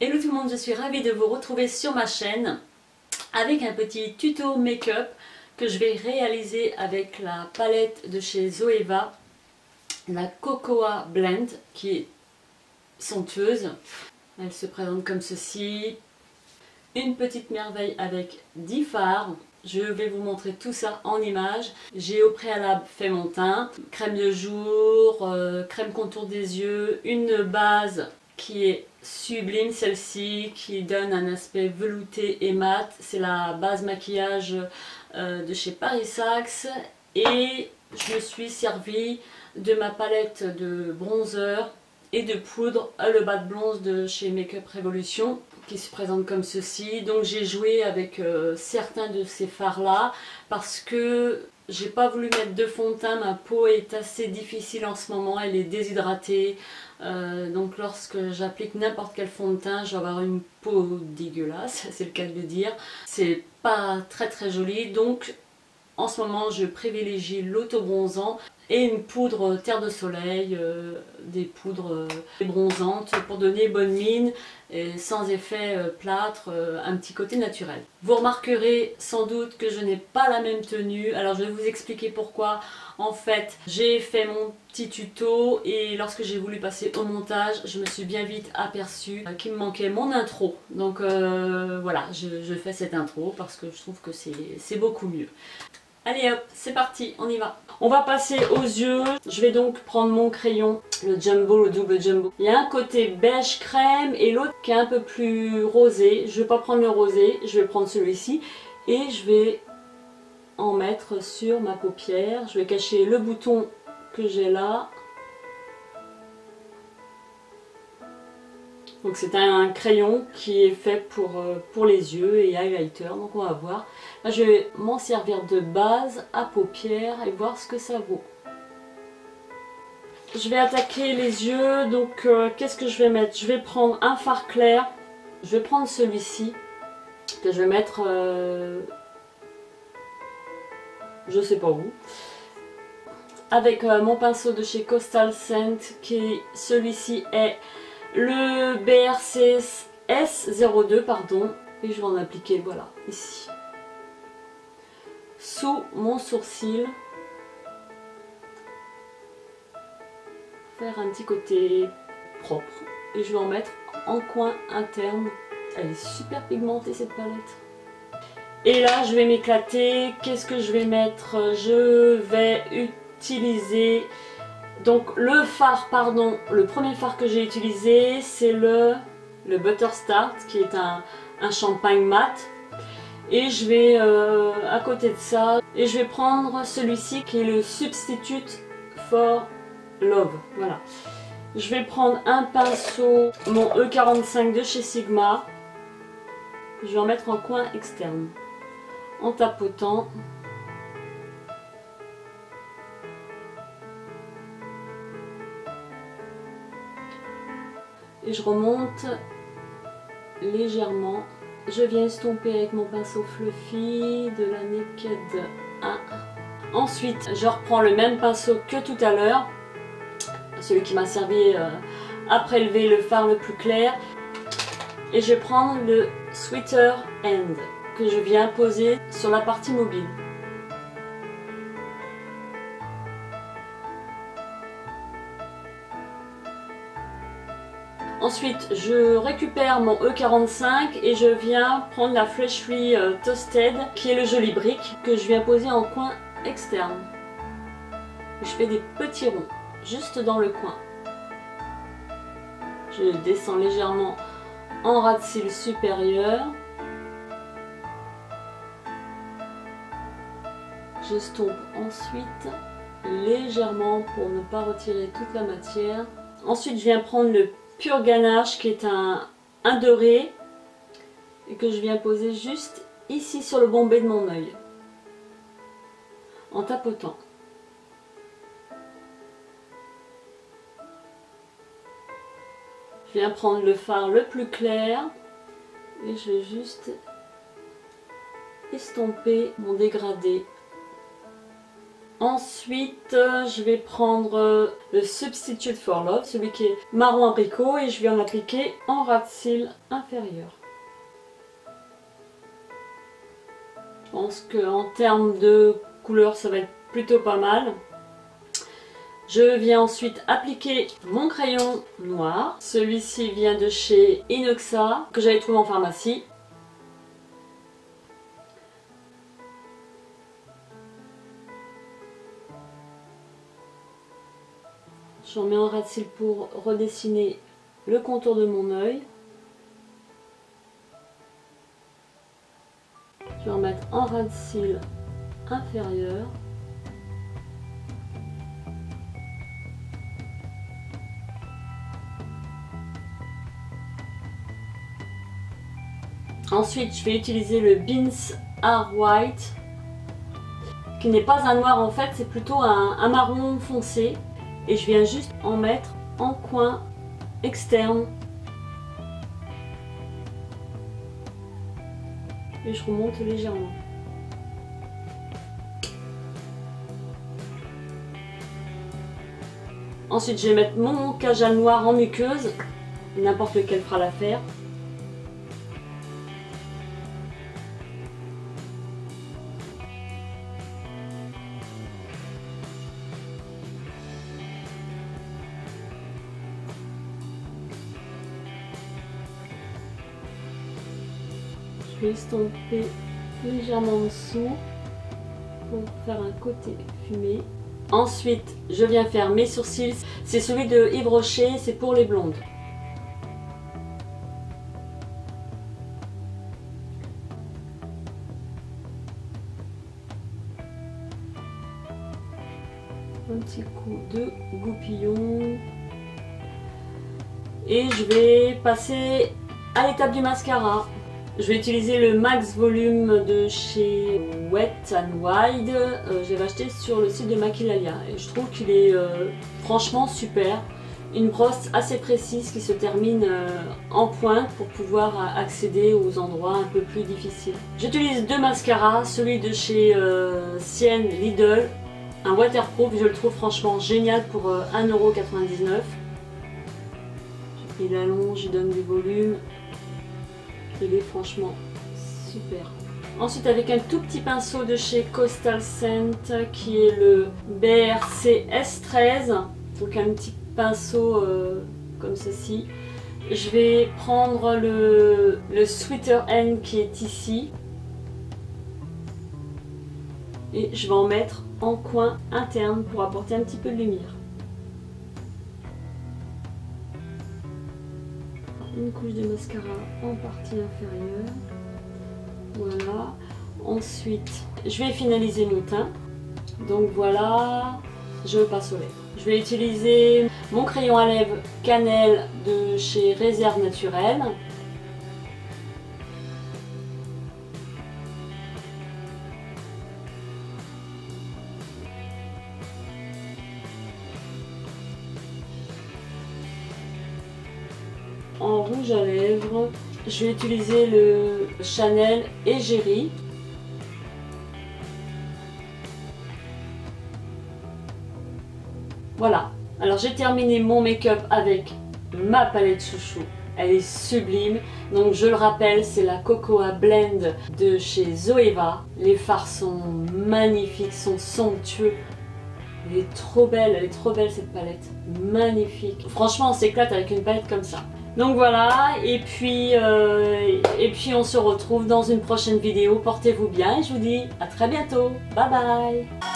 Hello tout le monde, je suis ravie de vous retrouver sur ma chaîne avec un petit tuto make-up que je vais réaliser avec la palette de chez Zoeva, la Cocoa Blend, qui est somptueuse. Elle se présente comme ceci. Une petite merveille avec 10 fards. Je vais vous montrer tout ça en images. J'ai au préalable fait mon teint, crème de jour, crème contour des yeux, une base qui est sublime, celle-ci, qui donne un aspect velouté et mat. C'est la base maquillage de chez Paris Saxe. Et je me suis servi de ma palette de bronzer et de poudre le bas de bronze de chez Make-up Revolution, qui se présente comme ceci. Donc j'ai joué avec certains de ces fards là parce que j'ai pas voulu mettre de fond de teint. Ma peau est assez difficile en ce moment, elle est déshydratée, donc lorsque j'applique n'importe quel fond de teint je vais avoir une peau dégueulasse, c'est le cas de le dire. C'est pas très joli, donc en ce moment je privilégie l'autobronzant et une poudre terre de soleil, des poudres bronzantes pour donner bonne mine et sans effet plâtre, un petit côté naturel. Vous remarquerez sans doute que je n'ai pas la même tenue, alors je vais vous expliquer pourquoi. En fait, j'ai fait mon petit tuto et lorsque j'ai voulu passer au montage, je me suis bien vite aperçue qu'il me manquait mon intro. Donc voilà, je fais cette intro parce que je trouve que c'est beaucoup mieux. Allez hop, c'est parti, on y va. On va passer aux yeux. Je vais donc prendre mon crayon, le Jumbo, le double Jumbo. Il y a un côté beige crème et l'autre qui est un peu plus rosé. Je ne vais pas prendre le rosé, je vais prendre celui-ci. Et je vais en mettre sur ma paupière. Je vais cacher le bouton que j'ai là. Donc c'est un crayon qui est fait pour les yeux et highlighter, donc on va voir. Là je vais m'en servir de base à paupières et voir ce que ça vaut. Je vais attaquer les yeux, donc qu'est-ce que je vais mettre? Je vais prendre un fard clair, je vais prendre celui-ci, que je vais mettre, je sais pas où. Avec mon pinceau de chez Coastal Scent, qui celui-ci est le BRC S02, pardon, et je vais en appliquer, voilà, ici, sous mon sourcil, faire un petit côté propre, et je vais en mettre en coin interne. Elle est super pigmentée cette palette. Et là je vais m'éclater. Qu'est-ce que je vais mettre? Je vais utiliser donc le fard, pardon, le premier fard que j'ai utilisé, c'est le Butterstart, qui est un champagne mat. Et je vais à côté de ça, et je vais prendre celui-ci qui est le Substitute for Love. Voilà. Je vais prendre un pinceau, mon E45 de chez Sigma. Je vais en mettre en coin externe, en tapotant. Et je remonte légèrement. Je viens estomper avec mon pinceau Fluffy de la Naked 1. Ensuite, je reprends le même pinceau que tout à l'heure, celui qui m'a servi à prélever le fard le plus clair. Et je vais prendre le Sweeter End que je viens poser sur la partie mobile. Ensuite, je récupère mon E45 et je viens prendre la Freshly Toasted, qui est le joli brick, que je viens poser en coin externe. Je fais des petits ronds, juste dans le coin. Je descends légèrement en ras de cils supérieur. J'estompe ensuite légèrement pour ne pas retirer toute la matière. Ensuite, je viens prendre le Pure Ganache, qui est un doré, et que je viens poser juste ici sur le bombé de mon œil, en tapotant. Je viens prendre le fard le plus clair et je vais juste estomper mon dégradé Ensuite, je vais prendre le Substitute for Love, celui qui est marron abricot, et je vais en appliquer en ras de cils inférieur. Je pense qu'en termes de couleur, ça va être plutôt pas mal. Je viens ensuite appliquer mon crayon noir. Celui-ci vient de chez Inoxa, que j'avais trouvé en pharmacie. J'en mets un ras de cils pour redessiner le contour de mon œil. Je vais en mettre en ras de cils inférieur. Ensuite, je vais utiliser le Beans Are White, qui n'est pas un noir en fait, c'est plutôt un marron foncé. Et je viens juste en mettre en coin externe. Et je remonte légèrement. Ensuite, je vais mettre mon kajal noir en muqueuse. N'importe lequel fera l'affaire. Je vais estomper légèrement en dessous pour faire un côté fumé. Ensuite, je viens faire mes sourcils. C'est celui de Yves Rocher, c'est pour les blondes. Un petit coup de goupillon. Et je vais passer à l'étape du mascara. Je vais utiliser le Max Volume de chez Wet n Wild. Je l'ai acheté sur le site de Maquillalia et je trouve qu'il est franchement super. Une brosse assez précise qui se termine en pointe pour pouvoir accéder aux endroits un peu plus difficiles. J'utilise deux mascaras, celui de chez Sienne Lidl, un waterproof, je le trouve franchement génial pour 1,99 €. Il allonge, il donne du volume. Il est franchement super. Ensuite, avec un tout petit pinceau de chez Coastal Scent qui est le BRC S13, donc un petit pinceau comme ceci, je vais prendre le Sweeter N qui est ici et je vais en mettre en coin interne pour apporter un petit peu de lumière. Une couche de mascara en partie inférieure. Voilà. Ensuite, je vais finaliser mon teint. Donc voilà, je passe au lèvres. Je vais utiliser mon crayon à lèvres cannelle de chez Réserve Naturelle. En rouge à lèvres, je vais utiliser le Chanel Égérie. Voilà, alors j'ai terminé mon make-up avec ma palette chouchou. Elle est sublime, donc je le rappelle, c'est la Cocoa Blend de chez Zoeva. Les fards sont magnifiques, sont somptueux. Elle est trop belle cette palette, magnifique. Franchement, on s'éclate avec une palette comme ça. Donc voilà, et puis on se retrouve dans une prochaine vidéo. Portez-vous bien et je vous dis à très bientôt. Bye bye.